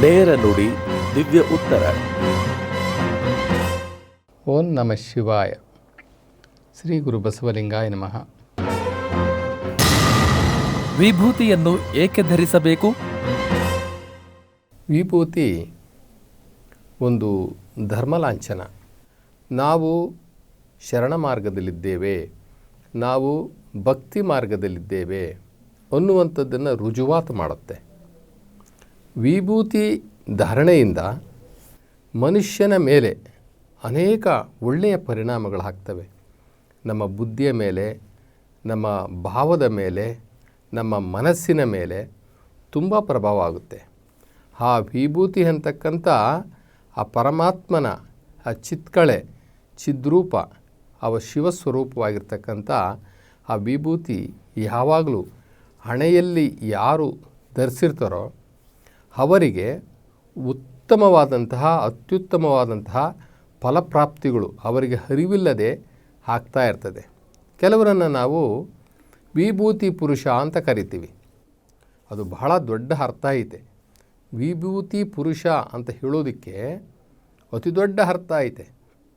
ನೇರ ನುಡಿ ದಿವ್ಯ ಉತ್ತರ. ಓಂ ನಮಃ ಶಿವಾಯ. ಶ್ರೀ ಗುರು ಬಸವಲಿಂಗಾಯ ನಮಃ. ವಿಭೂತಿಯನ್ನು ಏಕೆ ಧರಿಸಬೇಕು? ವಿಭೂತಿ ಒಂದು ಧರ್ಮಲಾಂಛನ. ನಾವು ಶರಣ ಮಾರ್ಗದಲ್ಲಿದ್ದೇವೆ, ನಾವು ಭಕ್ತಿ ಮಾರ್ಗದಲ್ಲಿದ್ದೇವೆ ಅನ್ನುವಂಥದ್ದನ್ನು ರುಜುವಾತು ಮಾಡುತ್ತೆ. ವಿಭೂತಿ ಧಾರಣೆಯಿಂದ ಮನುಷ್ಯನ ಮೇಲೆ ಅನೇಕ ಒಳ್ಳೆಯ ಪರಿಣಾಮಗಳಾಗ್ತವೆ. ನಮ್ಮ ಬುದ್ಧಿಯ ಮೇಲೆ, ನಮ್ಮ ಭಾವದ ಮೇಲೆ, ನಮ್ಮ ಮನಸ್ಸಿನ ಮೇಲೆ ತುಂಬ ಪ್ರಭಾವ ಆಗುತ್ತೆ. ಆ ವಿಭೂತಿ ಅಂತಕ್ಕಂಥ ಆ ಪರಮಾತ್ಮನ ಆ ಚಿತ್ಕಳೆ, ಚಿದ್ರೂಪ, ಅವ ಶಿವಸ್ವರೂಪವಾಗಿರ್ತಕ್ಕಂಥ ಆ ವಿಭೂತಿ ಯಾವಾಗಲೂ ಹಣೆಯಲ್ಲಿ ಯಾರು ಧರಿಸಿರ್ತಾರೋ ಅವರಿಗೆ ಉತ್ತಮವಾದಂತಹ, ಅತ್ಯುತ್ತಮವಾದಂತಹ ಫಲಪ್ರಾಪ್ತಿಗಳು ಅವರಿಗೆ ಅರಿವಿಲ್ಲದೆ ಆಗ್ತಾ ಇರ್ತದೆ. ಕೆಲವರನ್ನು ನಾವು ವಿಭೂತಿ ಪುರುಷ ಅಂತ ಕರಿತೀವಿ. ಅದು ಬಹಳ ದೊಡ್ಡ ಅರ್ಥ ಐತೆ. ವಿಭೂತಿ ಪುರುಷ ಅಂತ ಹೇಳೋದಕ್ಕೆ ಅತಿ ದೊಡ್ಡ ಅರ್ಥ ಐತೆ.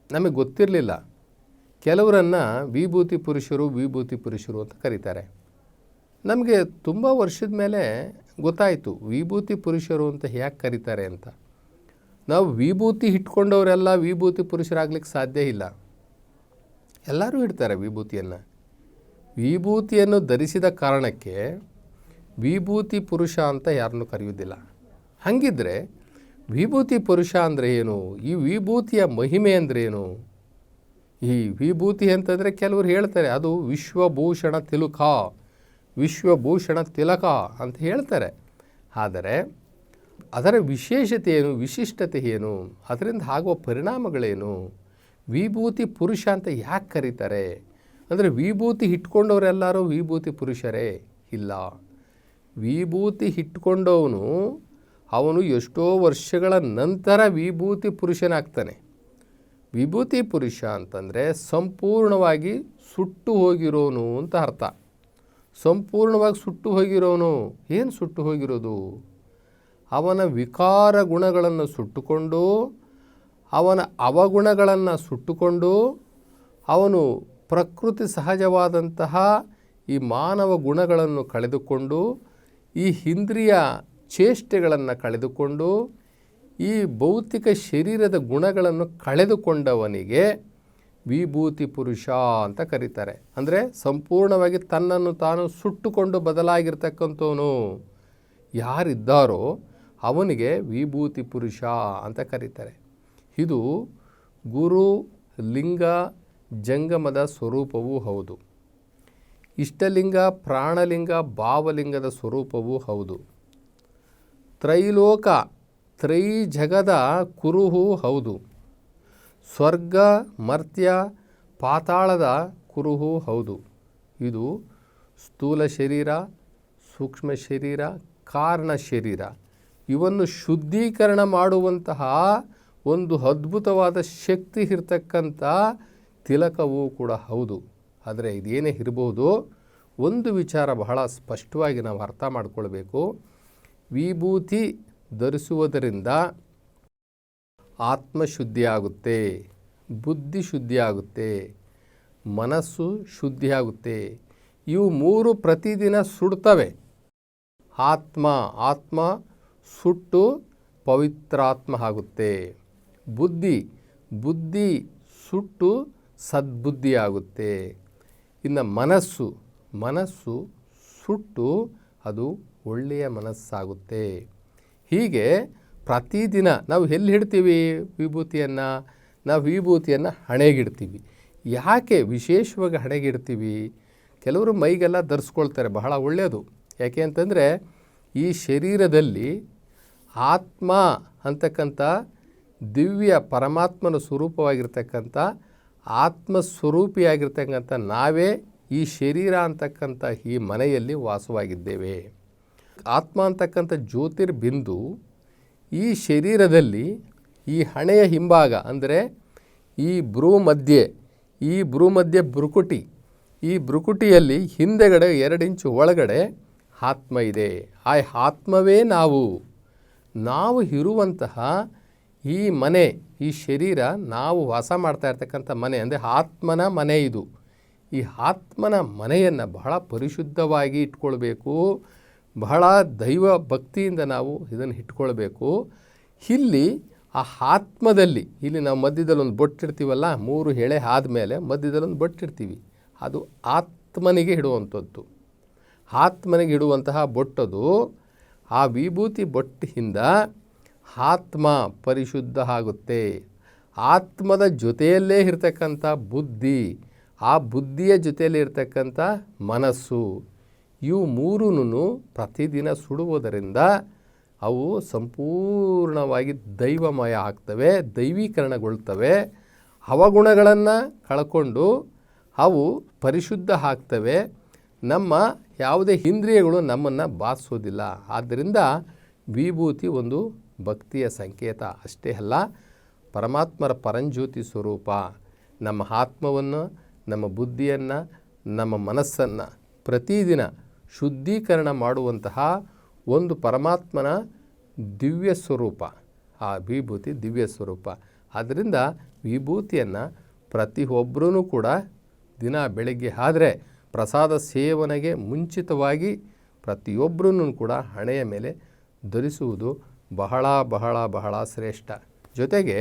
ನಮಗೆ ಗೊತ್ತಿರಲಿಲ್ಲ. ಕೆಲವರನ್ನು ವಿಭೂತಿ ಪುರುಷರು ಅಂತ ಕರೀತಾರೆ. ನಮಗೆ ತುಂಬ ವರ್ಷದ ಮೇಲೆ ಗೊತ್ತಾಯಿತು ವಿಭೂತಿ ಪುರುಷರು ಅಂತ ಯಾಕೆ ಕರೀತಾರೆ ಅಂತ. ನಾವು ವಿಭೂತಿ ಇಟ್ಕೊಂಡವರೆಲ್ಲ ವಿಭೂತಿ ಪುರುಷರಾಗ್ಲಿಕ್ಕೆ ಸಾಧ್ಯ ಇಲ್ಲ. ಎಲ್ಲರೂ ಇಡ್ತಾರೆ ವಿಭೂತಿಯನ್ನು. ವಿಭೂತಿಯನ್ನು ಧರಿಸಿದ ಕಾರಣಕ್ಕೆ ವಿಭೂತಿ ಪುರುಷ ಅಂತ ಯಾರನ್ನೂ ಕರೆಯೋದಿಲ್ಲ. ಹಾಗಿದ್ದರೆ ವಿಭೂತಿ ಪುರುಷ ಅಂದರೆ ಏನು? ಈ ವಿಭೂತಿಯ ಮಹಿಮೆ ಅಂದ್ರೇನು? ಈ ವಿಭೂತಿ ಅಂತಂದರೆ ಕೆಲವರು ಹೇಳ್ತಾರೆ ಅದು ವಿಶ್ವಭೂಷಣ ತಿಲಕ ಅಂತ ಹೇಳ್ತಾರೆ. ಆದರೆ ಅದರ ವಿಶೇಷತೆ ಏನು, ವಿಶಿಷ್ಟತೆ ಏನು, ಅದರಿಂದ ಆಗುವ ಪರಿಣಾಮಗಳೇನು? ವಿಭೂತಿ ಪುರುಷ ಅಂತ ಯಾಕೆ ಕರೀತಾರೆ ಅಂದರೆ ವಿಭೂತಿ ಇಟ್ಕೊಂಡವರೆಲ್ಲರೂ ವಿಭೂತಿ ಪುರುಷರೇ? ಇಲ್ಲ. ವಿಭೂತಿ ಇಟ್ಕೊಂಡವನು ಅವನು ಎಷ್ಟೋ ವರ್ಷಗಳ ನಂತರ ವಿಭೂತಿ ಪುರುಷನಾಗ್ತಾನೆ. ವಿಭೂತಿ ಪುರುಷ ಅಂತಂದರೆ ಸಂಪೂರ್ಣವಾಗಿ ಸುಟ್ಟು ಹೋಗಿರೋನು ಅಂತ ಅರ್ಥ. ಸಂಪೂರ್ಣವಾಗಿ ಸುಟ್ಟು ಹೋಗಿರೋನು. ಏನು ಸುಟ್ಟು ಹೋಗಿರೋದು? ಅವನ ವಿಕಾರ ಗುಣಗಳನ್ನು ಸುಟ್ಟುಕೊಂಡು, ಅವನ ಅವಗುಣಗಳನ್ನು ಸುಟ್ಟುಕೊಂಡು, ಅವನು ಪ್ರಕೃತಿ ಸಹಜವಾದಂತಹ ಈ ಮಾನವ ಗುಣಗಳನ್ನು ಕಳೆದುಕೊಂಡು, ಈ ಇಂದ್ರಿಯ ಚೇಷ್ಟೆಗಳನ್ನು ಕಳೆದುಕೊಂಡು, ಈ ಭೌತಿಕ ಶರೀರದ ಗುಣಗಳನ್ನು ಕಳೆದುಕೊಂಡವನಿಗೆ ವಿಭೂತಿ ಪುರುಷ ಅಂತ ಕರೀತಾರೆ. ಅಂದರೆ ಸಂಪೂರ್ಣವಾಗಿ ತನ್ನನ್ನು ತಾನು ಸುಟ್ಟುಕೊಂಡು ಬದಲಾಗಿರ್ತಕ್ಕಂಥವನು ಯಾರಿದ್ದಾರೋ ಅವನಿಗೆ ವಿಭೂತಿ ಪುರುಷ ಅಂತ ಕರೀತಾರೆ. ಇದು ಗುರು ಲಿಂಗ ಜಂಗಮದ ಸ್ವರೂಪವೂ ಹೌದು. ಇಷ್ಟಲಿಂಗ, ಪ್ರಾಣಲಿಂಗ, ಭಾವಲಿಂಗದ ಸ್ವರೂಪವೂ ಹೌದು. ತ್ರೈಲೋಕ, ತ್ರೈಜಗದ ಕುರುಹೂ ಹೌದು. ಸ್ವರ್ಗ, ಮರ್ತ್ಯ, ಪಾತಾಳದ ಕುರುಹೂ ಹೌದು. ಇದು ಸ್ಥೂಲ ಶರೀರ, ಸೂಕ್ಷ್ಮ ಶರೀರ, ಕಾರಣ ಶರೀರ ಇವನ್ನು ಶುದ್ಧೀಕರಣ ಮಾಡುವಂತಹ ಒಂದು ಅದ್ಭುತವಾದ ಶಕ್ತಿ ಇರತಕ್ಕಂಥ ತಿಲಕವೂ ಕೂಡ ಹೌದು. ಆದರೆ ಇದೇನೇ ಇರಬಹುದು, ಒಂದು ವಿಚಾರ ಬಹಳ ಸ್ಪಷ್ಟವಾಗಿ ನಾವು ಅರ್ಥ ಮಾಡಿಕೊಳ್ಬೇಕು. ವಿಭೂತಿ ಧರಿಸುವುದರಿಂದ ಆತ್ಮಶುದ್ಧಿಯಾಗುತ್ತೆ, ಬುದ್ಧಿ ಶುದ್ಧಿಯಾಗುತ್ತೆ, ಮನಸ್ಸು ಶುದ್ಧಿಯಾಗುತ್ತೆ. ಇವು ಮೂರು ಪ್ರತಿದಿನ ಸುಡ್ತವೆ. ಆತ್ಮ ಸುಟ್ಟು ಪವಿತ್ರಾತ್ಮ ಆಗುತ್ತೆ. ಬುದ್ಧಿ ಸುಟ್ಟು ಸದ್ಬುದ್ಧಿ ಆಗುತ್ತೆ. ಇನ್ನು ಮನಸ್ಸು ಸುಟ್ಟು ಅದು ಒಳ್ಳೆಯ ಮನಸ್ಸಾಗುತ್ತೆ. ಹೀಗೆ ಪ್ರತಿದಿನ ನಾವು ಎಲ್ಲಿ ಇಡ್ತೀವಿ ವಿಭೂತಿಯನ್ನು? ನಾವು ವಿಭೂತಿಯನ್ನು ಹಣೆಗಿಡ್ತೀವಿ. ಯಾಕೆ ವಿಶೇಷವಾಗಿ ಹಣೆಗಿಡ್ತೀವಿ? ಕೆಲವರು ಮೈಗೆಲ್ಲ ಧರಿಸ್ಕೊಳ್ತಾರೆ, ಬಹಳ ಒಳ್ಳೆಯದು. ಯಾಕೆ ಅಂತಂದರೆ ಈ ಶರೀರದಲ್ಲಿ ಆತ್ಮ ಅಂತಕ್ಕಂಥ ದಿವ್ಯ ಪರಮಾತ್ಮನ ಸ್ವರೂಪವಾಗಿರ್ತಕ್ಕಂಥ ಆತ್ಮಸ್ವರೂಪಿಯಾಗಿರ್ತಕ್ಕಂಥ ನಾವೇ ಈ ಶರೀರ ಅಂತಕ್ಕಂಥ ಈ ಮನೆಯಲ್ಲಿ ವಾಸವಾಗಿದ್ದೇವೆ. ಆತ್ಮ ಅಂತಕ್ಕಂಥ ಜ್ಯೋತಿರ್ಬಿಂದು ಈ ಶರೀರದಲ್ಲಿ ಈ ಹಣೆಯ ಹಿಂಭಾಗ ಅಂದರೆ ಈ ಭ್ರೂ ಮಧ್ಯೆ ಭ್ರುಕುಟಿ, ಈ ಭ್ರುಕುಟಿಯಲ್ಲಿ ಹಿಂದೆಗಡೆ 2 ಇಂಚು ಒಳಗಡೆ ಆತ್ಮ ಇದೆ. ಆ ಆತ್ಮವೇ ನಾವು. ನಾವು ಇರುವಂತಹ ಈ ಮನೆ, ಈ ಶರೀರ, ನಾವು ವಾಸ ಮಾಡ್ತಾ ಇರ್ತಕ್ಕಂಥ ಮನೆ ಅಂದರೆ ಆತ್ಮನ ಮನೆ ಇದು. ಈ ಆತ್ಮನ ಮನೆಯನ್ನು ಬಹಳ ಪರಿಶುದ್ಧವಾಗಿ ಇಟ್ಕೊಳ್ಬೇಕು, ಬಹಳ ದೈವ ಭಕ್ತಿಯಿಂದ ನಾವು ಇದನ್ನು ಇಟ್ಕೊಳ್ಬೇಕು. ಇಲ್ಲಿ ಆ ಆತ್ಮದಲ್ಲಿ, ಇಲ್ಲಿ ನಾವು ಮಧ್ಯದಲ್ಲಿ ಒಂದು ಬೊಟ್ಟಿರ್ತೀವಲ್ಲ, 3 ಎಳೆ ಆದಮೇಲೆ ಮಧ್ಯದಲ್ಲಿ ಒಂದು ಬೊಟ್ಟಿರ್ತೀವಿ, ಅದು ಆತ್ಮನಿಗೆ ಇಡುವಂಥದ್ದು. ಆತ್ಮನಿಗೆ ಇಡುವಂತಹ ಬೊಟ್ಟದು. ಆ ವಿಭೂತಿ ಬೊಟ್ಟಿನಿಂದ ಆತ್ಮ ಪರಿಶುದ್ಧ ಆಗುತ್ತೆ. ಆತ್ಮದ ಜೊತೆಯಲ್ಲೇ ಇರ್ತಕ್ಕಂಥ ಬುದ್ಧಿ, ಆ ಬುದ್ಧಿಯ ಜೊತೆಯಲ್ಲಿ ಇರ್ತಕ್ಕಂಥ ಮನಸ್ಸು, ಇವು ಮೂರೂ ಪ್ರತಿದಿನ ಸುಡುವುದರಿಂದ ಅವು ಸಂಪೂರ್ಣವಾಗಿ ದೈವಮಯ ಆಗ್ತವೆ, ದೈವೀಕರಣಗೊಳ್ತವೆ. ಅವಗುಣಗಳನ್ನು ಕಳ್ಕೊಂಡು ಅವು ಪರಿಶುದ್ಧ ಆಗ್ತವೆ. ನಮ್ಮ ಯಾವುದೇ ಇಂದ್ರಿಯಗಳು ನಮ್ಮನ್ನು ಬಾಧಿಸೋದಿಲ್ಲ. ಆದ್ದರಿಂದ ವಿಭೂತಿ ಒಂದು ಭಕ್ತಿಯ ಸಂಕೇತ ಅಷ್ಟೇ ಅಲ್ಲ, ಪರಮಾತ್ಮರ ಪರಂಜ್ಯೋತಿ ಸ್ವರೂಪ. ನಮ್ಮ ಆತ್ಮವನ್ನು, ನಮ್ಮ ಬುದ್ಧಿಯನ್ನು, ನಮ್ಮ ಮನಸ್ಸನ್ನು ಪ್ರತಿದಿನ ಶುದ್ಧೀಕರಣ ಮಾಡುವಂತಹ ಒಂದು ಪರಮಾತ್ಮನ ದಿವ್ಯ ಸ್ವರೂಪ ಆ ವಿಭೂತಿ, ದಿವ್ಯ ಸ್ವರೂಪ. ಆದ್ದರಿಂದ ವಿಭೂತಿಯನ್ನು ಪ್ರತಿಯೊಬ್ಬರೂ ಕೂಡ ದಿನ ಬೆಳಗ್ಗೆ ಆದರೆ ಪ್ರಸಾದ ಸೇವನೆಗೆ ಮುಂಚಿತವಾಗಿ ಪ್ರತಿಯೊಬ್ಬರೂ ಕೂಡ ಹಣೆಯ ಮೇಲೆ ಧರಿಸುವುದು ಬಹಳ ಬಹಳ ಬಹಳ ಶ್ರೇಷ್ಠ. ಜೊತೆಗೆ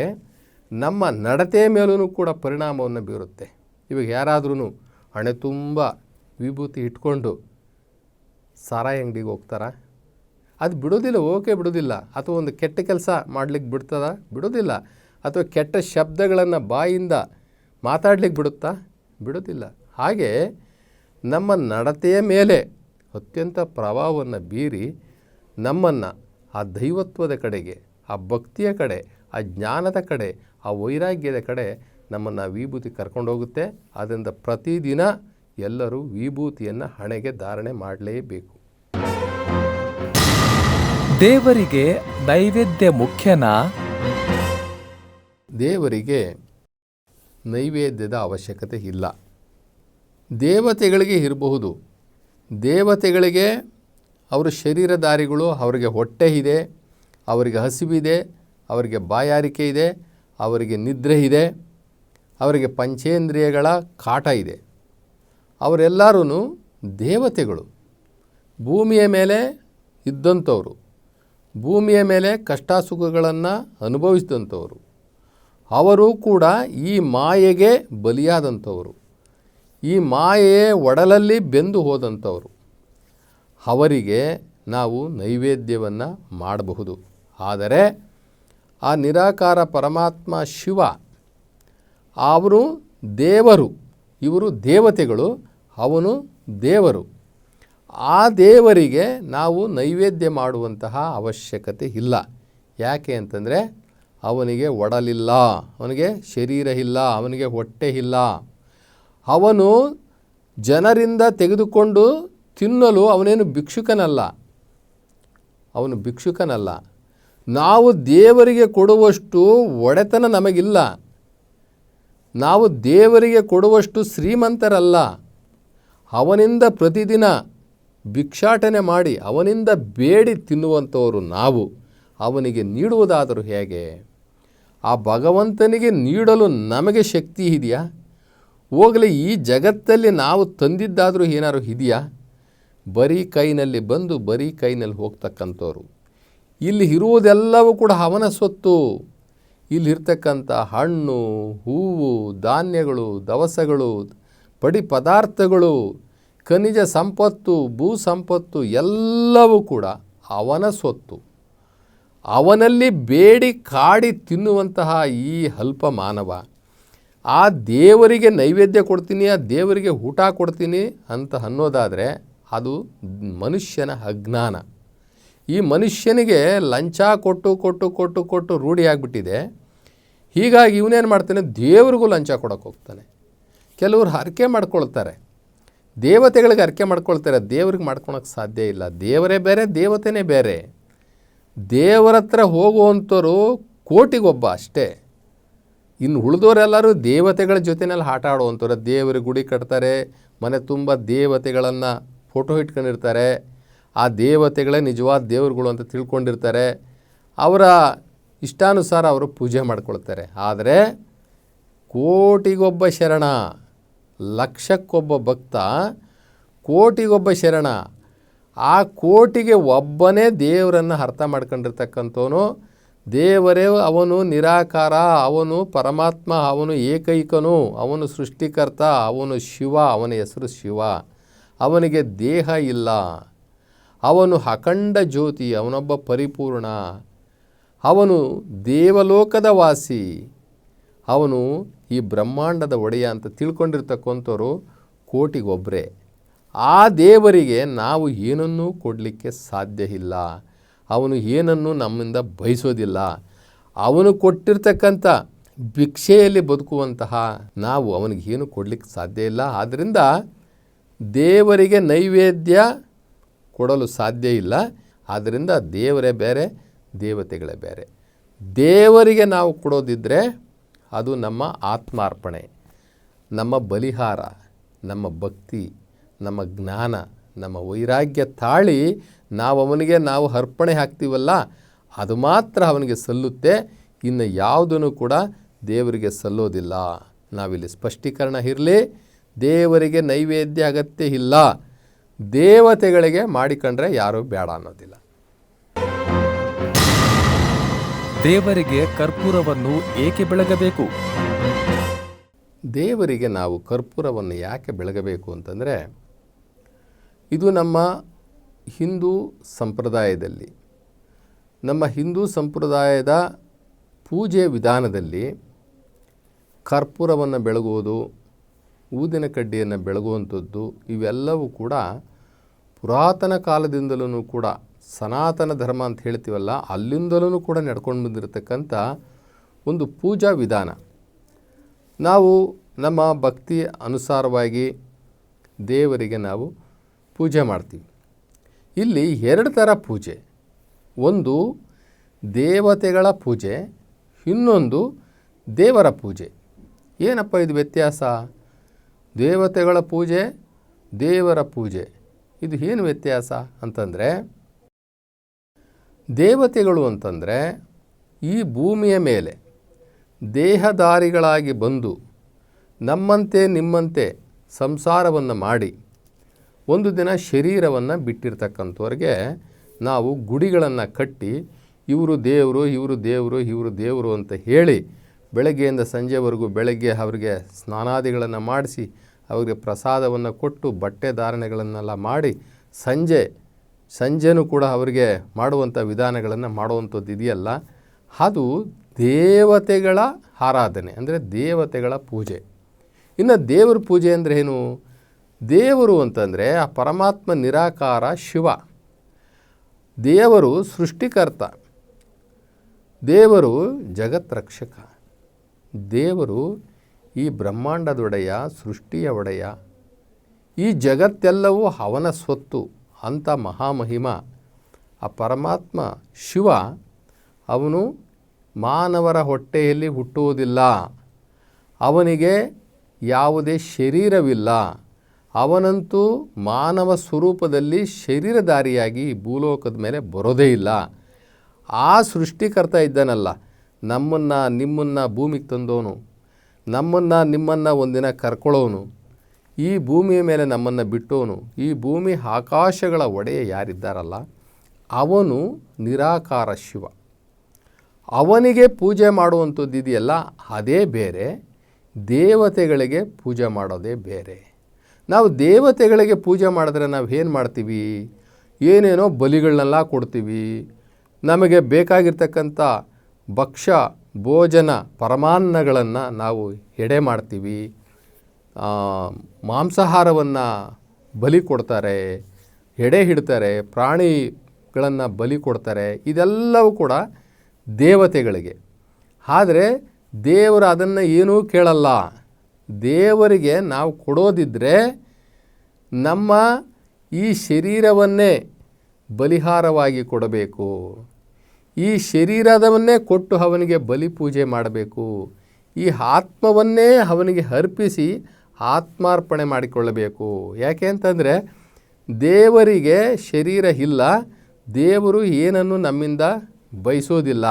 ನಮ್ಮ ನಡತೆಯ ಮೇಲೂ ಕೂಡ ಪರಿಣಾಮವನ್ನು ಬೀರುತ್ತೆ. ಇವಾಗ ಯಾರಾದ್ರೂ ಹಣೆ ತುಂಬ ವಿಭೂತಿ ಇಟ್ಕೊಂಡು ಸಾರಾಯಿ ಅಂಗಡಿಗೆ ಹೋಗ್ತಾರ? ಅದು ಬಿಡೋದಿಲ್ಲ, ಓಕೆ ಬಿಡೋದಿಲ್ಲ. ಅಥವಾ ಒಂದು ಕೆಟ್ಟ ಕೆಲಸ ಮಾಡಲಿಕ್ಕೆ ಬಿಡ್ತದ? ಬಿಡೋದಿಲ್ಲ. ಅಥವಾ ಕೆಟ್ಟ ಶಬ್ದಗಳನ್ನು ಬಾಯಿಂದ ಮಾತಾಡ್ಲಿಕ್ಕೆ ಬಿಡುತ್ತಾ? ಬಿಡೋದಿಲ್ಲ. ಹಾಗೆ ನಮ್ಮ ನಡತೆಯ ಮೇಲೆ ಅತ್ಯಂತ ಪ್ರಭಾವವನ್ನು ಬೀರಿ ನಮ್ಮನ್ನು ಆ ದೈವತ್ವದ ಕಡೆಗೆ, ಆ ಭಕ್ತಿಯ ಕಡೆ, ಆ ಜ್ಞಾನದ ಕಡೆ, ಆ ವೈರಾಗ್ಯದ ಕಡೆ ನಮ್ಮನ್ನು ವಿಭೂತಿ ಕರ್ಕೊಂಡೋಗುತ್ತೆ. ಆದ್ದರಿಂದ ಪ್ರತಿದಿನ ಎಲ್ಲರೂ ವಿಭೂತಿಯನ್ನು ಹಣೆಗೆ ಧಾರಣೆ ಮಾಡಲೇಬೇಕು. ದೇವರಿಗೆ ನೈವೇದ್ಯ ಮುಖ್ಯನಾ? ದೇವರಿಗೆ ನೈವೇದ್ಯದ ಅವಶ್ಯಕತೆ ಇಲ್ಲ. ದೇವತೆಗಳಿಗೆ ಇರಬಹುದು. ದೇವತೆಗಳಿಗೆ ಅವರ ಶರೀರಧಾರಿಗಳು, ಅವರಿಗೆ ಹೊಟ್ಟೆ ಇದೆ, ಅವರಿಗೆ ಹಸಿವಿದೆ, ಅವರಿಗೆ ಬಾಯಾರಿಕೆ ಇದೆ, ಅವರಿಗೆ ನಿದ್ರೆ ಇದೆ, ಅವರಿಗೆ ಪಂಚೇಂದ್ರಿಯಗಳ ಕಾಟ ಇದೆ. ಅವರೆಲ್ಲರೂ ದೇವತೆಗಳು. ಭೂಮಿಯ ಮೇಲೆ ಇದ್ದಂಥವರು, ಭೂಮಿಯ ಮೇಲೆ ಕಷ್ಟ ಸುಖಗಳನ್ನು ಅನುಭವಿಸಿದಂಥವರು. ಅವರು ಕೂಡ ಈ ಮಾಯೆಗೆ ಬಲಿಯಾದಂಥವರು, ಈ ಮಾಯೆಯ ಒಡಲಲ್ಲಿ ಬೆಂದು ಹೋದಂಥವರು. ಅವರಿಗೆ ನಾವು ನೈವೇದ್ಯವನ್ನು ಮಾಡಬಹುದು. ಆದರೆ ಆ ನಿರಾಕಾರ ಪರಮಾತ್ಮ ಶಿವ ಅವರು ದೇವರು, ಇವರು ದೇವತೆಗಳು, ಅವನು ದೇವರು. ಆ ದೇವರಿಗೆ ನಾವು ನೈವೇದ್ಯ ಮಾಡುವಂತಹ ಅವಶ್ಯಕತೆ ಇಲ್ಲ. ಯಾಕೆ ಅಂತಂದರೆ ಅವನಿಗೆ ಒಡಲಿಲ್ಲ, ಅವನಿಗೆ ಶರೀರ ಇಲ್ಲ, ಅವನಿಗೆ ಹೊಟ್ಟೆ ಇಲ್ಲ. ಅವನು ಜನರಿಂದ ತೆಗೆದುಕೊಂಡು ತಿನ್ನಲು ಅವನೇನು ಭಿಕ್ಷುಕನಲ್ಲ, ಅವನು ಭಿಕ್ಷುಕನಲ್ಲ. ನಾವು ದೇವರಿಗೆ ಕೊಡುವಷ್ಟು ಒಡೆತನ ನಮಗಿಲ್ಲ. ನಾವು ದೇವರಿಗೆ ಕೊಡುವಷ್ಟು ಶ್ರೀಮಂತರಲ್ಲ. ಅವನಿಂದ ಪ್ರತಿದಿನ ಭಿಕ್ಷಾಟನೆ ಮಾಡಿ ಅವನಿಂದ ಬೇಡಿ ತಿನ್ನುವಂಥವರು ನಾವು. ಅವನಿಗೆ ನೀಡುವುದಾದರೂ ಹೇಗೆ? ಆ ಭಗವಂತನಿಗೆ ನೀಡಲು ನಮಗೆ ಶಕ್ತಿ ಇದೆಯಾ? ಹೋಗಲಿ, ಈ ಜಗತ್ತಲ್ಲಿ ನಾವು ತಂದಿದ್ದಾದರೂ ಏನಾದ್ರು ಇದೆಯಾ? ಬರೀ ಕೈನಲ್ಲಿ ಬಂದು ಬರೀ ಕೈನಲ್ಲಿ ಹೋಗ್ತಕ್ಕಂಥವ್ರು. ಇಲ್ಲಿ ಇರುವುದೆಲ್ಲವೂ ಕೂಡ ಅವನ ಸೊತ್ತು. ಇಲ್ಲಿರ್ತಕ್ಕಂಥ ಹಣ್ಣು, ಹೂವು, ಧಾನ್ಯಗಳು, ದವಸಗಳು, ಪಡಿ ಪದಾರ್ಥಗಳು, ಖನಿಜ ಸಂಪತ್ತು, ಭೂ ಸಂಪತ್ತು ಎಲ್ಲವೂ ಕೂಡ ಅವನ ಸೊತ್ತು. ಅವನಲ್ಲಿ ಬೇಡಿ ಕಾಡಿ ತಿನ್ನುವಂತಹ ಈ ಅಲ್ಪ ಮಾನವ ಆ ದೇವರಿಗೆ ನೈವೇದ್ಯ ಕೊಡ್ತೀನಿ, ಆ ದೇವರಿಗೆ ಊಟ ಕೊಡ್ತೀನಿ ಅಂತ ಅನ್ನೋದಾದರೆ ಅದು ಮನುಷ್ಯನ ಅಜ್ಞಾನ. ಈ ಮನುಷ್ಯನಿಗೆ ಲಂಚ ಕೊಟ್ಟು ಕೊಟ್ಟು ಕೊಟ್ಟು ಕೊಟ್ಟು ರೂಢಿಯಾಗಿಬಿಟ್ಟಿದೆ. ಹೀಗಾಗಿ ಇವನೇನು ಮಾಡ್ತಾನೆ? ದೇವರಿಗೂ ಲಂಚ ಕೊಡೋಕೆ ಹೋಗ್ತಾನೆ. ಕೆಲವರು ಹರಕೆ ಮಾಡ್ಕೊಳ್ತಾರೆ, ದೇವತೆಗಳಿಗೆ ಹರಕೆ ಮಾಡ್ಕೊಳ್ತಾರೆ, ದೇವ್ರಿಗೆ ಮಾಡ್ಕೊಳಕ್ಕೆ ಸಾಧ್ಯ ಇಲ್ಲ. ದೇವರೇ ಬೇರೆ, ದೇವತೆನೇ ಬೇರೆ. ದೇವರ ಹತ್ರ ಹೋಗುವಂಥವ್ರು ಕೋಟಿಗೊಬ್ಬ ಅಷ್ಟೇ. ಇನ್ನು ಉಳಿದವರೆಲ್ಲರೂ ದೇವತೆಗಳ ಜೊತೆಯಲ್ಲಿ ಆಟ ಆಡುವಂಥವ್ರು. ದೇವರ ಗುಡಿ ಕಟ್ತಾರೆ, ಮನೆ ತುಂಬ ದೇವತೆಗಳನ್ನು ಫೋಟೋ ಇಟ್ಕೊಂಡಿರ್ತಾರೆ. ಆ ದೇವತೆಗಳೇ ನಿಜವಾದ ದೇವರುಗಳು ಅಂತ ತಿಳ್ಕೊಂಡಿರ್ತಾರೆ. ಅವರ ಇಷ್ಟಾನುಸಾರ ಅವರು ಪೂಜೆ ಮಾಡ್ಕೊಳ್ತಾರೆ. ಆದರೆ ಕೋಟಿಗೊಬ್ಬ ಶರಣ, ಲಕ್ಷಕ್ಕೊಬ್ಬ ಭಕ್ತ, ಕೋಟಿಗೊಬ್ಬ ಶರಣ, ಆ ಕೋಟಿಗೆ ಒಬ್ಬನೇ ದೇವರನ್ನು ಅರ್ಥ ಮಾಡ್ಕೊಂಡಿರ್ತಕ್ಕಂಥವನು. ದೇವರೇ ಅವನು ನಿರಾಕಾರ, ಅವನು ಪರಮಾತ್ಮ, ಅವನು ಏಕೈಕನು, ಅವನು ಸೃಷ್ಟಿಕರ್ತ, ಅವನು ಶಿವ, ಅವನ ಹೆಸರು ಶಿವ. ಅವನಿಗೆ ದೇಹ ಇಲ್ಲ, ಅವನು ಅಖಂಡ ಜ್ಯೋತಿ, ಅವನೊಬ್ಬ ಪರಿಪೂರ್ಣ, ಅವನು ದೇವಲೋಕದ ವಾಸಿ, ಅವನು ಈ ಬ್ರಹ್ಮಾಂಡದ ಒಡೆಯ ಅಂತ ತಿಳ್ಕೊಂಡಿರ್ತಕ್ಕಂಥವ್ರು ಕೋಟಿಗೊಬ್ಬರೇ. ಆ ದೇವರಿಗೆ ನಾವು ಏನನ್ನೂ ಕೊಡಲಿಕ್ಕೆ ಸಾಧ್ಯ ಇಲ್ಲ. ಅವನು ಏನನ್ನೂ ನಮ್ಮಿಂದ ಬಯಸೋದಿಲ್ಲ. ಅವನು ಕೊಟ್ಟಿರ್ತಕ್ಕಂಥ ಭಿಕ್ಷೆಯಲ್ಲಿ ಬದುಕುವಂತಹ ನಾವು ಅವನಿಗೆ ಏನು ಕೊಡಲಿಕ್ಕೆ ಸಾಧ್ಯ ಇಲ್ಲ. ಆದ್ದರಿಂದ ದೇವರಿಗೆ ನೈವೇದ್ಯ ಕೊಡಲು ಸಾಧ್ಯ ಇಲ್ಲ. ಆದ್ದರಿಂದ ದೇವರೇ ಬೇರೆ, ದೇವತೆಗಳೇ ಬೇರೆ. ದೇವರಿಗೆ ನಾವು ಕೊಡೋದಿದ್ದರೆ ಅದು ನಮ್ಮ ಆತ್ಮಾರ್ಪಣೆ, ನಮ್ಮ ಬಲಿಹಾರ, ನಮ್ಮ ಭಕ್ತಿ, ನಮ್ಮ ಜ್ಞಾನ, ನಮ್ಮ ವೈರಾಗ್ಯ ತಾಳಿ ನಾವು ಅವನಿಗೆ ನಾವು ಅರ್ಪಣೆ ಹಾಕ್ತೀವಲ್ಲ, ಅದು ಮಾತ್ರ ಅವನಿಗೆ ಸಲ್ಲುತ್ತೆ. ಇನ್ನು ಯಾವುದೂ ಕೂಡ ದೇವರಿಗೆ ಸಲ್ಲೋದಿಲ್ಲ. ನಾವಿಲ್ಲಿ ಸ್ಪಷ್ಟೀಕರಣ ಇರಲಿ, ದೇವರಿಗೆ ನೈವೇದ್ಯ ಅಗತ್ಯ ಇಲ್ಲ, ದೇವತೆಗಳಿಗೆ ಮಾಡಿಕೊಂಡ್ರೆ ಯಾರೂ ಬೇಡ ಅನ್ನೋದಿಲ್ಲ. ದೇವರಿಗೆ ಕರ್ಪೂರವನ್ನು ಏಕೆ ಬೆಳಗಬೇಕು? ದೇವರಿಗೆ ನಾವು ಕರ್ಪೂರವನ್ನು ಯಾಕೆ ಬೆಳಗಬೇಕು ಅಂತಂದರೆ, ಇದು ನಮ್ಮ ಹಿಂದೂ ಸಂಪ್ರದಾಯದಲ್ಲಿ, ನಮ್ಮ ಹಿಂದೂ ಸಂಪ್ರದಾಯದ ಪೂಜೆ ವಿಧಾನದಲ್ಲಿ ಕರ್ಪೂರವನ್ನು ಬೆಳಗುವುದು, ಊದಿನ ಕಡ್ಡಿಯನ್ನು ಬೆಳಗುವಂಥದ್ದು ಇವೆಲ್ಲವೂ ಕೂಡ ಪುರಾತನ ಕಾಲದಿಂದಲೂ ಕೂಡ, ಸನಾತನ ಧರ್ಮ ಅಂತ ಹೇಳ್ತೀವಲ್ಲ, ಅಲ್ಲಿಂದಲೂ ಕೂಡ ನಡ್ಕೊಂಡು ಬಂದಿರತಕ್ಕಂಥ ಒಂದು ಪೂಜಾ ವಿಧಾನ. ನಾವು ನಮ್ಮ ಭಕ್ತಿ ಅನುಸಾರವಾಗಿ ದೇವರಿಗೆ ನಾವು ಪೂಜೆ ಮಾಡ್ತೀವಿ. ಇಲ್ಲಿ ಎರಡು ಥರ ಪೂಜೆ, ಒಂದು ದೇವತೆಗಳ ಪೂಜೆ, ಇನ್ನೊಂದು ದೇವರ ಪೂಜೆ. ಏನಪ್ಪ ಇದು ವ್ಯತ್ಯಾಸ? ದೇವತೆಗಳ ಪೂಜೆ, ದೇವರ ಪೂಜೆ, ಇದು ಏನು ವ್ಯತ್ಯಾಸ ಅಂತಂದರೆ, ದೇವತೆಗಳು ಅಂತಂದರೆ ಈ ಭೂಮಿಯ ಮೇಲೆ ದೇಹಧಾರಿಗಳಾಗಿ ಬಂದು ನಮ್ಮಂತೆ ನಿಮ್ಮಂತೆ ಸಂಸಾರವನ್ನು ಮಾಡಿ ಒಂದು ದಿನ ಶರೀರವನ್ನು ಬಿಟ್ಟಿರ್ತಕ್ಕಂಥವ್ರಿಗೆ ನಾವು ಗುಡಿಗಳನ್ನು ಕಟ್ಟಿ ಇವರು ದೇವರು, ಇವರು ದೇವರು, ಇವರು ದೇವರು ಅಂತ ಹೇಳಿ ಬೆಳಗ್ಗೆಯಿಂದ ಸಂಜೆವರೆಗೂ ಬೆಳಗ್ಗೆ ಅವರಿಗೆ ಸ್ನಾನಾದಿಗಳನ್ನು ಮಾಡಿಸಿ ಅವರಿಗೆ ಪ್ರಸಾದವನ್ನು ಕೊಟ್ಟು ಬಟ್ಟೆ ಧಾರಣೆಗಳನ್ನೆಲ್ಲ ಮಾಡಿ ಸಂಜೆನೂ ಕೂಡ ಅವರಿಗೆ ಮಾಡುವಂಥ ವಿಧಾನಗಳನ್ನು ಮಾಡುವಂಥದ್ದು ಇದೆಯಲ್ಲ, ಅದು ದೇವತೆಗಳ ಆರಾಧನೆ, ಅಂದರೆ ದೇವತೆಗಳ ಪೂಜೆ. ಇನ್ನು ದೇವರ ಪೂಜೆ ಅಂದರೆ ಏನು? ದೇವರು ಅಂತಂದರೆ ಆ ಪರಮಾತ್ಮ ನಿರಾಕಾರ ಶಿವ. ದೇವರು ಸೃಷ್ಟಿಕರ್ತ, ದೇವರು ಜಗತ್ ರಕ್ಷಕ, ದೇವರು ಈ ಬ್ರಹ್ಮಾಂಡದೊಡೆಯ, ಸೃಷ್ಟಿಯ ಒಡೆಯ, ಈ ಜಗತ್ತೆಲ್ಲವೂ ಅವನ ಸ್ವತ್ತು ಅಂಥ ಮಹಾಮಹಿಮ ಆ ಪರಮಾತ್ಮ ಶಿವ. ಅವನು ಮಾನವರ ಹೊಟ್ಟೆಯಲ್ಲಿ ಹುಟ್ಟುವುದಿಲ್ಲ, ಅವನಿಗೆ ಯಾವುದೇ ಶರೀರವಿಲ್ಲ, ಅವನಂತೂ ಮಾನವ ಸ್ವರೂಪದಲ್ಲಿ ಶರೀರಧಾರಿಯಾಗಿ ಭೂಲೋಕದ ಮೇಲೆ ಬರೋದೇ ಇಲ್ಲ. ಆ ಸೃಷ್ಟಿಕರ್ತ ಇದ್ದಾನಲ್ಲ, ನಮ್ಮನ್ನು ನಿಮ್ಮನ್ನು ಭೂಮಿಗೆ ತಂದವನು, ನಮ್ಮನ್ನು ನಿಮ್ಮನ್ನು ಒಂದಿನ ಕರ್ಕೊಳ್ಳೋನು, ಈ ಭೂಮಿಯ ಮೇಲೆ ನಮ್ಮನ್ನು ಬಿಟ್ಟೋನು, ಈ ಭೂಮಿ ಆಕಾಶಗಳ ಒಡೆಯ ಯಾರಿದ್ದಾರಲ್ಲ ಅವನು ನಿರಾಕಾರ ಶಿವ. ಅವನಿಗೆ ಪೂಜೆ ಮಾಡುವಂಥದ್ದು ಇದೆಯಲ್ಲ ಅದೇ ಬೇರೆ, ದೇವತೆಗಳಿಗೆ ಪೂಜೆ ಮಾಡೋದೇ ಬೇರೆ. ನಾವು ದೇವತೆಗಳಿಗೆ ಪೂಜೆ ಮಾಡಿದ್ರೆ ನಾವು ಏನು ಮಾಡ್ತೀವಿ? ಏನೇನೋ ಬಲಿಗಳನ್ನೆಲ್ಲ ಕೊಡ್ತೀವಿ, ನಮಗೆ ಬೇಕಾಗಿರ್ತಕ್ಕಂಥ ಭಕ್ಷ್ಯ ಭೋಜನ ಪರಮಾನ್ನಗಳನ್ನು ನಾವು ಎಡೆ ಮಾಡ್ತೀವಿ, ಮಾಂಸಾಹಾರವನ್ನು ಬಲಿ ಕೊಡ್ತಾರೆ, ಎಡೆ ಹಿಡ್ತಾರೆ, ಪ್ರಾಣಿಗಳನ್ನು ಬಲಿ ಕೊಡ್ತಾರೆ. ಇದೆಲ್ಲವೂ ಕೂಡ ದೇವತೆಗಳಿಗೆ. ಆದರೆ ದೇವರು ಅದನ್ನು ಏನೂ ಕೇಳಲ್ಲ. ದೇವರಿಗೆ ನಾವು ಕೊಡೋದಿದ್ದರೆ ನಮ್ಮ ಈ ಶರೀರವನ್ನೇ ಬಲಿಹಾರವಾಗಿ ಕೊಡಬೇಕು, ಈ ಶರೀರದವನ್ನೇ ಕೊಟ್ಟು ಅವನಿಗೆ ಬಲಿ ಪೂಜೆ ಮಾಡಬೇಕು, ಈ ಆತ್ಮವನ್ನೇ ಅವನಿಗೆ ಅರ್ಪಿಸಿ ಆತ್ಮಾರ್ಪಣೆ ಮಾಡಿಕೊಳ್ಳಬೇಕು. ಯಾಕೆ ಅಂತಂದರೆ ದೇವರಿಗೆ ಶರೀರ ಇಲ್ಲ, ದೇವರು ಏನನ್ನು ನಮ್ಮಿಂದ ಬಯಸೋದಿಲ್ಲ.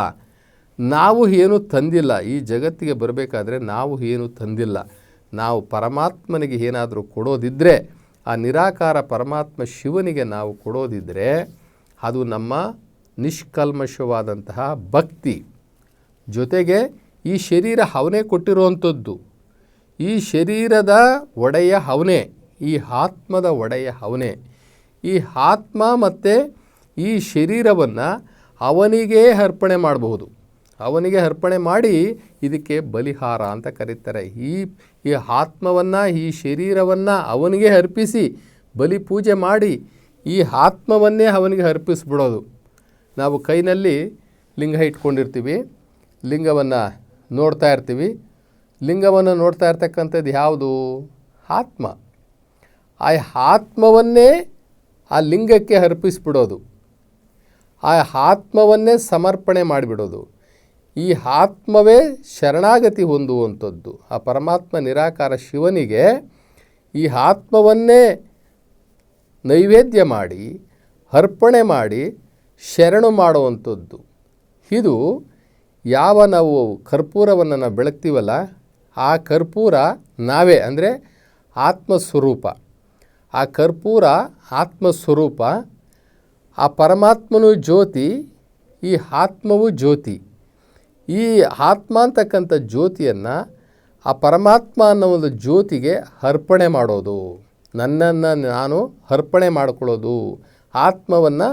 ನಾವು ಏನು ತಂದಿಲ್ಲ, ಈ ಜಗತ್ತಿಗೆ ಬರಬೇಕಾದ್ರೆ ನಾವು ಏನು ತಂದಿಲ್ಲ. ನಾವು ಪರಮಾತ್ಮನಿಗೆ ಏನಾದರೂ ಕೊಡೋದಿದ್ದರೆ, ಆ ನಿರಾಕಾರ ಪರಮಾತ್ಮ ಶಿವನಿಗೆ ನಾವು ಕೊಡೋದಿದ್ದರೆ ಅದು ನಮ್ಮ ನಿಷ್ಕಲ್ಮಶವಾದಂತಹ ಭಕ್ತಿ. ಜೊತೆಗೆ ಈ ಶರೀರ ಅವನೇ ಕೊಟ್ಟಿರುವಂಥದ್ದು, ಈ ಶರೀರದ ಒಡೆಯ ಅವನೇ, ಈ ಆತ್ಮದ ಒಡೆಯ ಅವನೇ. ಈ ಆತ್ಮ ಮತ್ತು ಈ ಶರೀರವನ್ನು ಅವನಿಗೇ ಅರ್ಪಣೆ ಮಾಡಬಹುದು. ಅವನಿಗೆ ಅರ್ಪಣೆ ಮಾಡಿ ಇದಕ್ಕೆ ಬಲಿಹಾರ ಅಂತ ಕರೀತಾರೆ. ಈ ಆತ್ಮವನ್ನು, ಈ ಶರೀರವನ್ನು ಅವನಿಗೆ ಅರ್ಪಿಸಿ ಬಲಿ ಪೂಜೆ ಮಾಡಿ ಈ ಆತ್ಮವನ್ನೇ ಅವನಿಗೆ ಅರ್ಪಿಸ್ಬಿಡೋದು. ನಾವು ಕೈನಲ್ಲಿ ಲಿಂಗ ಇಟ್ಕೊಂಡಿರ್ತೀವಿ, ಲಿಂಗವನ್ನು ನೋಡ್ತಾ ಇರ್ತೀವಿ. ಲಿಂಗವನ್ನು ನೋಡ್ತಾ ಇರ್ತಕ್ಕಂಥದ್ದು ಯಾವುದು? ಆತ್ಮ. ಆ ಆತ್ಮವನ್ನೇ ಆ ಲಿಂಗಕ್ಕೆ ಅರ್ಪಿಸ್ಬಿಡೋದು, ಆ ಆತ್ಮವನ್ನೇ ಸಮರ್ಪಣೆ ಮಾಡಿಬಿಡೋದು. ಈ ಆತ್ಮವೇ ಶರಣಾಗತಿ ಹೊಂದುವಂಥದ್ದು. ಆ ಪರಮಾತ್ಮ ನಿರಾಕಾರ ಶಿವನಿಗೆ ಈ ಆತ್ಮವನ್ನೇ ನೈವೇದ್ಯ ಮಾಡಿ ಅರ್ಪಣೆ ಮಾಡಿ ಶರಣು ಮಾಡುವಂಥದ್ದು. ಇದು ಯಾವ ನಾವು ಕರ್ಪೂರವನ್ನು ನಾವು ಬೆಳಗ್ತೀವಲ್ಲ, ಆ ಕರ್ಪೂರ ನಾವೇ, ಅಂದರೆ ಆತ್ಮಸ್ವರೂಪ. ಆ ಕರ್ಪೂರ ಆತ್ಮಸ್ವರೂಪ. ಆ ಪರಮಾತ್ಮನೂ ಜ್ಯೋತಿ, ಈ ಆತ್ಮವೂ ಜ್ಯೋತಿ. ಈ ಆತ್ಮ ಅಂತಕ್ಕಂಥ ಜ್ಯೋತಿಯನ್ನು ಆ ಪರಮಾತ್ಮ ಅನ್ನೋ ಒಂದು ಜ್ಯೋತಿಗೆ ಅರ್ಪಣೆ ಮಾಡೋದು, ನನ್ನನ್ನು ನಾನು ಅರ್ಪಣೆ ಮಾಡಿಕೊಳ್ಳೋದು, ಆತ್ಮವನ್ನು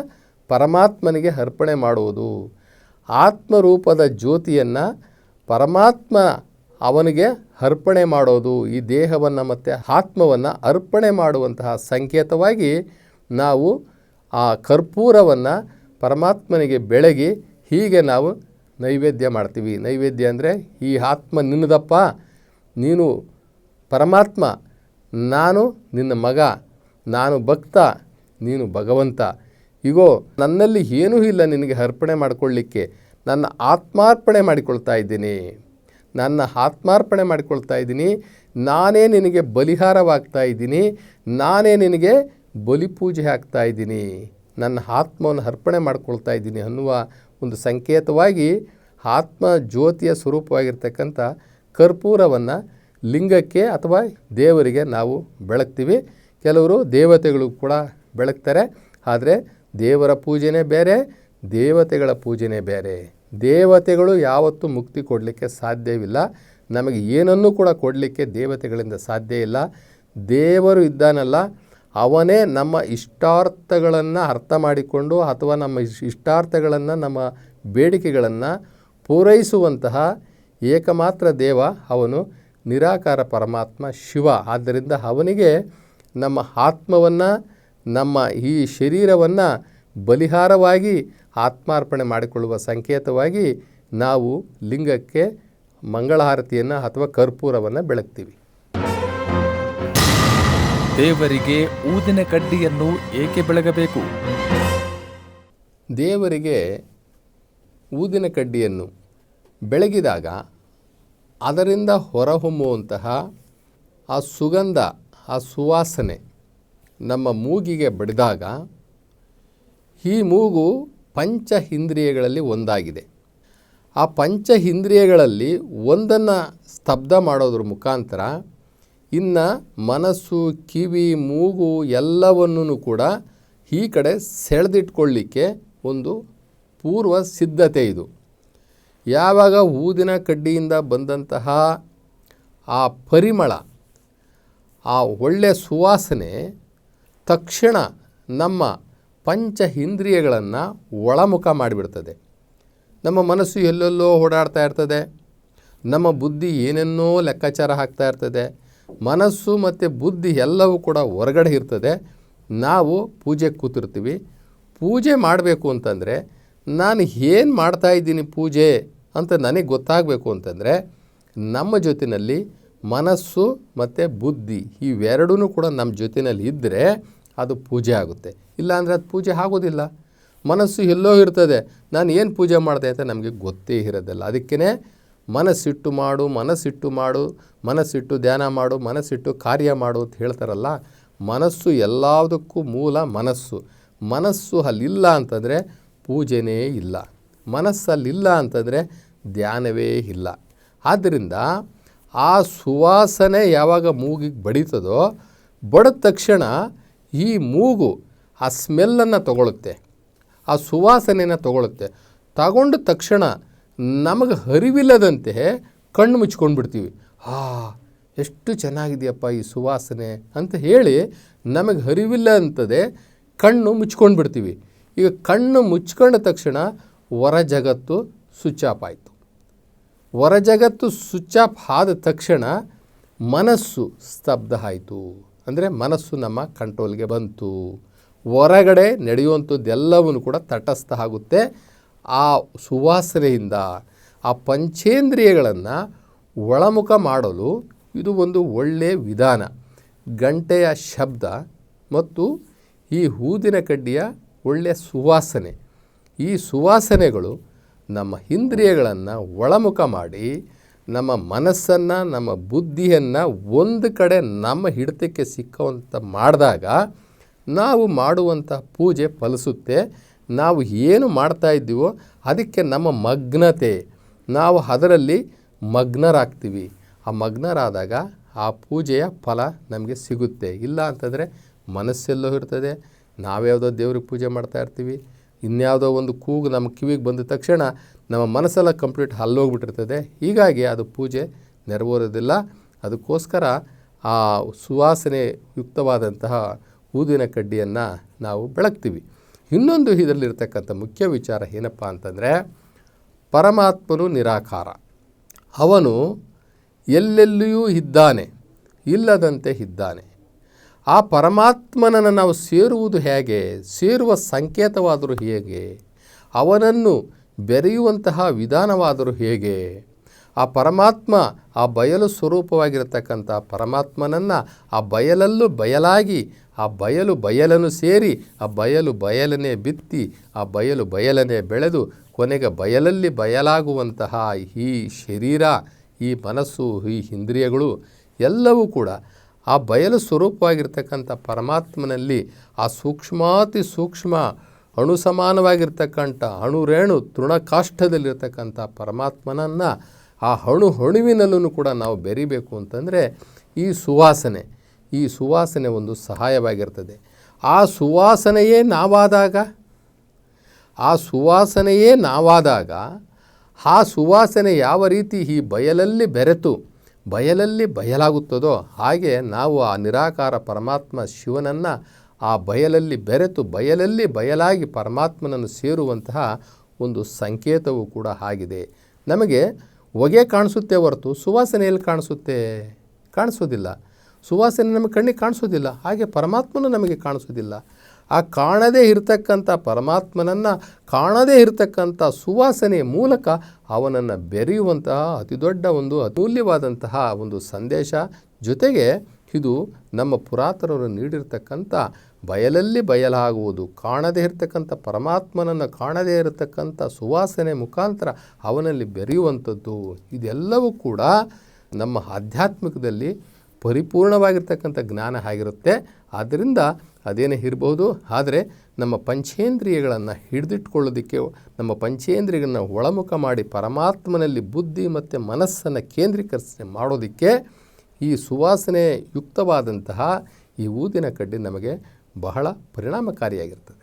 ಪರಮಾತ್ಮನಿಗೆ ಅರ್ಪಣೆ ಮಾಡುವುದು. ಆತ್ಮರೂಪದ ಜ್ಯೋತಿಯನ್ನು ಪರಮಾತ್ಮ ಅವನಿಗೆ ಅರ್ಪಣೆ ಮಾಡೋದು. ಈ ದೇಹವನ್ನು ಮತ್ತು ಆತ್ಮವನ್ನು ಅರ್ಪಣೆ ಮಾಡುವಂತಹ ಸಂಕೇತವಾಗಿ ನಾವು ಆ ಕರ್ಪೂರವನ್ನು ಪರಮಾತ್ಮನಿಗೆ ಬೆಳಗಿ ಹೀಗೆ ನಾವು ನೈವೇದ್ಯ ಮಾಡ್ತೀವಿ. ನೈವೇದ್ಯ ಅಂದರೆ ಈ ಆತ್ಮ ನಿನ್ನದಪ್ಪ, ನೀನು ಪರಮಾತ್ಮ, ನಾನು ನಿನ್ನ ಮಗ, ನಾನು ಭಕ್ತ, ನೀನು ಭಗವಂತ. ಈಗೋ ನನ್ನಲ್ಲಿ ಏನೂ ಇಲ್ಲ ನಿನಗೆ ಅರ್ಪಣೆ ಮಾಡಿಕೊಳ್ಳಿಕ್ಕೆ, ನನ್ನ ಆತ್ಮಾರ್ಪಣೆ ಮಾಡಿಕೊಳ್ತಾ ಇದ್ದೀನಿ, ನನ್ನ ಆತ್ಮಾರ್ಪಣೆ ಮಾಡಿಕೊಳ್ತಾ ಇದ್ದೀನಿ, ನಾನೇ ನಿನಗೆ ಬಲಿಹಾರವಾಗ್ತಾ ಇದ್ದೀನಿ, ನಾನೇ ನಿನಗೆ ಬಲಿಪೂಜೆ ಆಗ್ತಾ ಇದ್ದೀನಿ, ನನ್ನ ಆತ್ಮವನ್ನು ಅರ್ಪಣೆ ಮಾಡ್ಕೊಳ್ತಾ ಇದ್ದೀನಿ ಅನ್ನುವ ಒಂದು ಸಂಕೇತವಾಗಿ ಆತ್ಮ ಜ್ಯೋತಿಯ ಸ್ವರೂಪವಾಗಿರ್ತಕ್ಕಂಥ ಕರ್ಪೂರವನ್ನು ಲಿಂಗಕ್ಕೆ ಅಥವಾ ದೇವರಿಗೆ ನಾವು ಬೆಳಗ್ತೀವಿ. ಕೆಲವರು ದೇವತೆಗಳು ಕೂಡ ಬೆಳಗ್ತಾರೆ. ಆದರೆ ದೇವರ ಪೂಜೆನೇ ಬೇರೆ, ದೇವತೆಗಳ ಪೂಜೆನೇ ಬೇರೆ. ದೇವತೆಗಳು ಯಾವತ್ತೂ ಮುಕ್ತಿ ಕೊಡಲಿಕ್ಕೆ ಸಾಧ್ಯವಿಲ್ಲ. ನಮಗೆ ಏನನ್ನೂ ಕೂಡ ಕೊಡಲಿಕ್ಕೆ ದೇವತೆಗಳಿಂದ ಸಾಧ್ಯ ಇಲ್ಲ. ದೇವರು ಇದ್ದಾನಲ್ಲ, ಅವನೇ ನಮ್ಮ ಇಷ್ಟಾರ್ಥಗಳನ್ನು ಅರ್ಥ ಮಾಡಿಕೊಂಡು ಅಥವಾ ನಮ್ಮ ಇಷ್ಟಾರ್ಥಗಳನ್ನು, ನಮ್ಮ ಬೇಡಿಕೆಗಳನ್ನು ಪೂರೈಸುವಂತಹ ಏಕಮಾತ್ರ ದೇವ ಅವನು ನಿರಾಕಾರ ಪರಮಾತ್ಮ ಶಿವ. ಆದ್ದರಿಂದ ಅವನಿಗೆ ನಮ್ಮ ಆತ್ಮವನ್ನು, ನಮ್ಮ ಈ ಶರೀರವನ್ನು ಬಲಿಹಾರವಾಗಿ ಆತ್ಮಾರ್ಪಣೆ ಮಾಡಿಕೊಳ್ಳುವ ಸಂಕೇತವಾಗಿ ನಾವು ಲಿಂಗಕ್ಕೆ ಮಂಗಳಾರತಿಯನ್ನು ಅಥವಾ ಕರ್ಪೂರವನ್ನು ಬೆಳಗ್ತೀವಿ. ದೇವರಿಗೆ ಊದಿನ ಕಡ್ಡಿಯನ್ನು ಏಕೆ ಬೆಳಗಬೇಕು? ದೇವರಿಗೆ ಊದಿನ ಕಡ್ಡಿಯನ್ನು ಬೆಳಗಿದಾಗ ಅದರಿಂದ ಹೊರಹೊಮ್ಮುವಂತಹ ಆ ಸುಗಂಧ, ಆ ಸುವಾಸನೆ ನಮ್ಮ ಮೂಗಿಗೆ ಬಡಿದಾಗ, ಈ ಮೂಗು ಪಂಚ ಇಂದ್ರಿಯಗಳಲ್ಲಿ ಒಂದಾಗಿದೆ. ಆ ಪಂಚ ಇಂದ್ರಿಯಗಳಲ್ಲಿ ಒಂದನ್ನು ಸ್ತಬ್ಧ ಮಾಡೋದ್ರ ಮುಖಾಂತರ ಇನ್ನು ಮನಸ್ಸು, ಕಿವಿ, ಮೂಗು ಎಲ್ಲವನ್ನೂ ಕೂಡ ಈ ಕಡೆ ಸೆಳೆದಿಟ್ಕೊಳ್ಳಿಕ್ಕೆ ಒಂದು ಪೂರ್ವ ಸಿದ್ಧತೆ ಇದು. ಯಾವಾಗ ಊದಿನ ಕಡ್ಡಿಯಿಂದ ಬಂದಂತಹ ಆ ಪರಿಮಳ, ಆ ಒಳ್ಳೆಯ ಸುವಾಸನೆ ತಕ್ಷಣ ನಮ್ಮ ಪಂಚ ಇಂದ್ರಿಯಗಳನ್ನು ಒಳಮುಖ ಮಾಡಿಬಿಡ್ತದೆ. ನಮ್ಮ ಮನಸ್ಸು ಎಲ್ಲೆಲ್ಲೋ ಓಡಾಡ್ತಾ ಇರ್ತದೆ, ನಮ್ಮ ಬುದ್ಧಿ ಏನೇನೋ ಲೆಕ್ಕಾಚಾರ ಹಾಕ್ತಾ ಇರ್ತದೆ. ಮನಸ್ಸು ಮತ್ತು ಬುದ್ಧಿ ಎಲ್ಲವೂ ಕೂಡ ಹೊರಗಡೆ ಇರ್ತದೆ. ನಾವು ಪೂಜೆಗೆ ಕೂತಿರ್ತೀವಿ. ಪೂಜೆ ಮಾಡಬೇಕು ಅಂತಂದರೆ ನಾನು ಏನು ಮಾಡ್ತಾಯಿದ್ದೀನಿ ಪೂಜೆ ಅಂತ ನನಗೆ ಗೊತ್ತಾಗಬೇಕು ಅಂತಂದರೆ ನಮ್ಮ ಜೊತೆಯಲ್ಲಿ ಮನಸ್ಸು ಮತ್ತು ಬುದ್ಧಿ ಇವೆರಡೂ ಕೂಡ ನಮ್ಮ ಜೊತೆಯಲ್ಲಿ ಇದ್ದರೆ ಅದು ಪೂಜೆ ಆಗುತ್ತೆ. ಇಲ್ಲಾಂದರೆ ಅದು ಪೂಜೆ ಆಗೋದಿಲ್ಲ. ಮನಸ್ಸು ಎಲ್ಲೋ ಇರ್ತದೆ, ನಾನು ಏನು ಪೂಜೆ ಮಾಡಿದೆ ಅಂತ ನಮಗೆ ಗೊತ್ತೇ ಇರೋದಿಲ್ಲ. ಅದಕ್ಕೇ ಮನಸ್ಸಿಟ್ಟು ಮಾಡು, ಮನಸ್ಸಿಟ್ಟು ಮಾಡು, ಮನಸ್ಸಿಟ್ಟು ಧ್ಯಾನ ಮಾಡು, ಮನಸ್ಸಿಟ್ಟು ಕಾರ್ಯ ಮಾಡು ಅಂತ ಹೇಳ್ತಾರಲ್ಲ. ಮನಸ್ಸು ಎಲ್ಲದಕ್ಕೂ ಮೂಲ ಮನಸ್ಸು. ಮನಸ್ಸು ಅಲ್ಲಿಲ್ಲ ಅಂತಂದರೆ ಪೂಜೆನೇ ಇಲ್ಲ. ಮನಸ್ಸಲ್ಲಿಲ್ಲ ಅಂತಂದರೆ ಧ್ಯಾನವೇ ಇಲ್ಲ. ಆದ್ದರಿಂದ ಆ ಸುವಾಸನೆ ಯಾವಾಗ ಮೂಗಿಗೆ ಬಡಿತದೋ, ಬಡಿದ ತಕ್ಷಣ ಈ ಮೂಗು ಆ ಸ್ಮೆಲ್ಲನ್ನು ತಗೊಳುತ್ತೆ, ಆ ಸುವಾಸನೆಯನ್ನು ತಗೊಳುತ್ತೆ. ತಗೊಂಡ ತಕ್ಷಣ ನಮಗೆ ಅರಿವಿಲ್ಲದಂತೆ ಕಣ್ಣು ಮುಚ್ಕೊಂಡು ಬಿಡ್ತೀವಿ. ಎಷ್ಟು ಚೆನ್ನಾಗಿದೆಯಪ್ಪ ಈ ಸುವಾಸನೆ ಅಂತ ಹೇಳಿ ನಮಗೆ ಅರಿವಿಲ್ಲ ಅಂತದೆ ಕಣ್ಣು ಮುಚ್ಕೊಂಡು ಬಿಡ್ತೀವಿ. ಈಗ ಕಣ್ಣು ಮುಚ್ಕೊಂಡ ತಕ್ಷಣ ಹೊರ ಜಗತ್ತು ಸ್ವಿಚ್ ಆಫ್ ಆಯಿತು. ಹೊರ ಜಗತ್ತು ಸ್ವಿಚ್ ಆಫ್ ಆದ ತಕ್ಷಣ ಮನಸ್ಸು ಸ್ತಬ್ಧ ಆಯಿತು. ಅಂದರೆ ಮನಸ್ಸು ನಮ್ಮ ಕಂಟ್ರೋಲ್ಗೆ ಬಂತು. ಹೊರಗಡೆ ನಡೆಯುವಂಥದ್ದೆಲ್ಲವೂ ಕೂಡ ತಟಸ್ಥ ಆಗುತ್ತೆ. ಆ ಸುವಾಸನೆಯಿಂದ ಆ ಪಂಚೇಂದ್ರಿಯಗಳನ್ನು ಒಳಮುಖ ಮಾಡಲು ಇದು ಒಂದು ಒಳ್ಳೆಯ ವಿಧಾನ. ಗಂಟೆಯ ಶಬ್ದ ಮತ್ತು ಈ ಊದಿನ ಕಡ್ಡಿಯ ಒಳ್ಳೆಯ ಸುವಾಸನೆ, ಈ ಸುವಾಸನೆಗಳು ನಮ್ಮ ಇಂದ್ರಿಯಗಳನ್ನು ಒಳಮುಖ ಮಾಡಿ ನಮ್ಮ ಮನಸ್ಸನ್ನು, ನಮ್ಮ ಬುದ್ಧಿಯನ್ನು ಒಂದು ಕಡೆ ನಮ್ಮ ಹಿಡಿತಕ್ಕೆ ಸಿಕ್ಕುವಂಥ ಮಾಡಿದಾಗ ನಾವು ಮಾಡುವಂಥ ಪೂಜೆ ಫಲಿಸುತ್ತೆ. ನಾವು ಏನು ಮಾಡ್ತಾ ಇದ್ದೀವೋ ಅದಕ್ಕೆ ನಮ್ಮ ಮಗ್ನತೆ, ನಾವು ಅದರಲ್ಲಿ ಮಗ್ನರಾಗ್ತೀವಿ. ಆ ಮಗ್ನರಾದಾಗ ಆ ಪೂಜೆಯ ಫಲ ನಮಗೆ ಸಿಗುತ್ತೆ. ಇಲ್ಲ ಅಂತಂದರೆ ಮನಸ್ಸೆಲ್ಲೋ ಇರ್ತದೆ, ನಾವ್ಯಾವುದೋ ದೇವ್ರಿಗೆ ಪೂಜೆ ಮಾಡ್ತಾ ಇರ್ತೀವಿ, ಇನ್ಯಾವುದೋ ಒಂದು ಕೂಗು ನಮ್ಮ ಕಿವಿಗೆ ಬಂದ ತಕ್ಷಣ ನಮ್ಮ ಮನಸ್ಸೆಲ್ಲ ಕಂಪ್ಲೀಟ್ ಹಲ್ಲೋಗ್ಬಿಟ್ಟಿರ್ತದೆ. ಹೀಗಾಗಿ ಅದು ಪೂಜೆ ನೆರವೇರೋದಿಲ್ಲ. ಅದಕ್ಕೋಸ್ಕರ ಆ ಸುವಾಸನೆ ಯುಕ್ತವಾದಂತಹ ಊದಿನ ಕಡ್ಡಿಯನ್ನು ನಾವು ಬೆಳಗ್ತೀವಿ. ಇನ್ನೊಂದು ಇದರಲ್ಲಿರ್ತಕ್ಕಂಥ ಮುಖ್ಯ ವಿಚಾರ ಏನಪ್ಪ ಅಂತಂದರೆ, ಪರಮಾತ್ಮನು ನಿರಾಕಾರ, ಅವನು ಎಲ್ಲೆಲ್ಲಿಯೂ ಇದ್ದಾನೆ, ಇಲ್ಲದಂತೆ ಇದ್ದಾನೆ. ಆ ಪರಮಾತ್ಮನನ್ನು ನಾವು ಸೇರುವುದು ಹೇಗೆ, ಸೇರುವ ಸಂಕೇತವಾದರೂ ಹೇಗೆ, ಅವನನ್ನು ಬೆರೆಯುವಂತಹ ವಿಧಾನವಾದರೂ ಹೇಗೆ? ಆ ಪರಮಾತ್ಮ, ಆ ಬಯಲು ಸ್ವರೂಪವಾಗಿರತಕ್ಕಂಥ ಪರಮಾತ್ಮನನ್ನು ಆ ಬಯಲಲ್ಲೂ ಬಯಲಾಗಿ, ಆ ಬಯಲು ಬಯಲನ್ನು ಸೇರಿ, ಆ ಬಯಲು ಬಯಲನ್ನೇ ಬಿತ್ತಿ, ಆ ಬಯಲು ಬಯಲನ್ನೇ ಬೆಳೆದು ಕೊನೆಗೆ ಬಯಲಲ್ಲಿ ಬಯಲಾಗುವಂತಹ ಈ ಶರೀರ, ಈ ಮನಸ್ಸು, ಈ ಇಂದ್ರಿಯಗಳು ಎಲ್ಲವೂ ಕೂಡ ಆ ಬಯಲು ಸ್ವರೂಪವಾಗಿರ್ತಕ್ಕಂಥ ಪರಮಾತ್ಮನಲ್ಲಿ ಆ ಸೂಕ್ಷ್ಮಾತಿ ಸೂಕ್ಷ್ಮ ಅಣು ಸಮಾನವಾಗಿರ್ತಕ್ಕಂಥ ಅಣುರೇಣು ತೃಣಕಾಷ್ಠದಲ್ಲಿರ್ತಕ್ಕಂಥ ಪರಮಾತ್ಮನನ್ನು ಆ ಅಣುವಿನಲ್ಲೂ ಕೂಡ ನಾವು ಬೆರಿಬೇಕು ಅಂತಂದರೆ ಈ ಸುವಾಸನೆ ಒಂದು ಸಹಾಯವಾಗಿರ್ತದೆ. ಆ ಸುವಾಸನೆಯೇ ನಾವಾದಾಗ ಆ ಸುವಾಸನೆ ಯಾವ ರೀತಿ ಈ ಬಯಲಲ್ಲಿ ಬೆರೆತು ಬಯಲಲ್ಲಿ ಬಯಲಾಗುತ್ತದೋ ಹಾಗೆ ನಾವು ಆ ನಿರಾಕಾರ ಪರಮಾತ್ಮ ಶಿವನನ್ನು ಆ ಬಯಲಲ್ಲಿ ಬೆರೆತು ಬಯಲಲ್ಲಿ ಬಯಲಾಗಿ ಪರಮಾತ್ಮನನ್ನು ಸೇರುವಂತಹ ಒಂದು ಸಂಕೇತವೂ ಕೂಡ ಆಗಿದೆ. ನಮಗೆ ಹೊಗೆ ಕಾಣಿಸುತ್ತೆ ಹೊರತು ಸುವಾಸನೆಯಲ್ಲಿ ಕಾಣಿಸೋದಿಲ್ಲ. ಸುವಾಸನೆ ನಮಗೆ ಕಣ್ಣಿಗೆ ಕಾಣಿಸೋದಿಲ್ಲ, ಹಾಗೆ ಪರಮಾತ್ಮನೂ ನಮಗೆ ಕಾಣಿಸೋದಿಲ್ಲ. ಆ ಕಾಣದೇ ಇರತಕ್ಕಂಥ ಪರಮಾತ್ಮನನ್ನು ಕಾಣದೇ ಇರತಕ್ಕಂಥ ಸುವಾಸನೆಯ ಮೂಲಕ ಅವನನ್ನು ಬೆರೆಯುವಂತಹ ಅತಿದೊಡ್ಡ ಒಂದು ಅಮೂಲ್ಯವಾದಂತಹ ಒಂದು ಸಂದೇಶ. ಜೊತೆಗೆ ಇದು ನಮ್ಮ ಪುರಾತನರು ನೀಡಿರ್ತಕ್ಕಂಥ ಬಯಲಲ್ಲಿ ಬಯಲಾಗುವುದು, ಕಾಣದೇ ಇರತಕ್ಕಂಥ ಪರಮಾತ್ಮನನ್ನು ಕಾಣದೇ ಇರತಕ್ಕಂಥ ಸುವಾಸನೆ ಮುಖಾಂತರ ಅವನಲ್ಲಿ ಬೆರೆಯುವಂಥದ್ದು. ಇದೆಲ್ಲವೂ ಕೂಡ ನಮ್ಮ ಆಧ್ಯಾತ್ಮಿಕದಲ್ಲಿ ಪರಿಪೂರ್ಣವಾಗಿರ್ತಕ್ಕಂಥ ಜ್ಞಾನ ಆಗಿರುತ್ತೆ. ಆದ್ದರಿಂದ ಅದೇನೇ ಇರಬಹುದು, ಆದರೆ ನಮ್ಮ ಪಂಚೇಂದ್ರಿಯಗಳನ್ನು ಹಿಡಿದಿಟ್ಕೊಳ್ಳೋದಕ್ಕೆ, ನಮ್ಮ ಪಂಚೇಂದ್ರಿಯಗಳನ್ನು ಒಳಮುಖ ಮಾಡಿ ಪರಮಾತ್ಮನಲ್ಲಿ ಬುದ್ಧಿ ಮತ್ತು ಮನಸ್ಸನ್ನು ಕೇಂದ್ರೀಕರಿಸಿ ಮಾಡೋದಕ್ಕೆ ಈ ಸುವಾಸನೆ ಯುಕ್ತವಾದಂತಹ ಈ ಊದಿನ ಕಡ್ಡಿ ನಮಗೆ ಬಹಳ ಪರಿಣಾಮಕಾರಿಯಾಗಿರ್ತದೆ.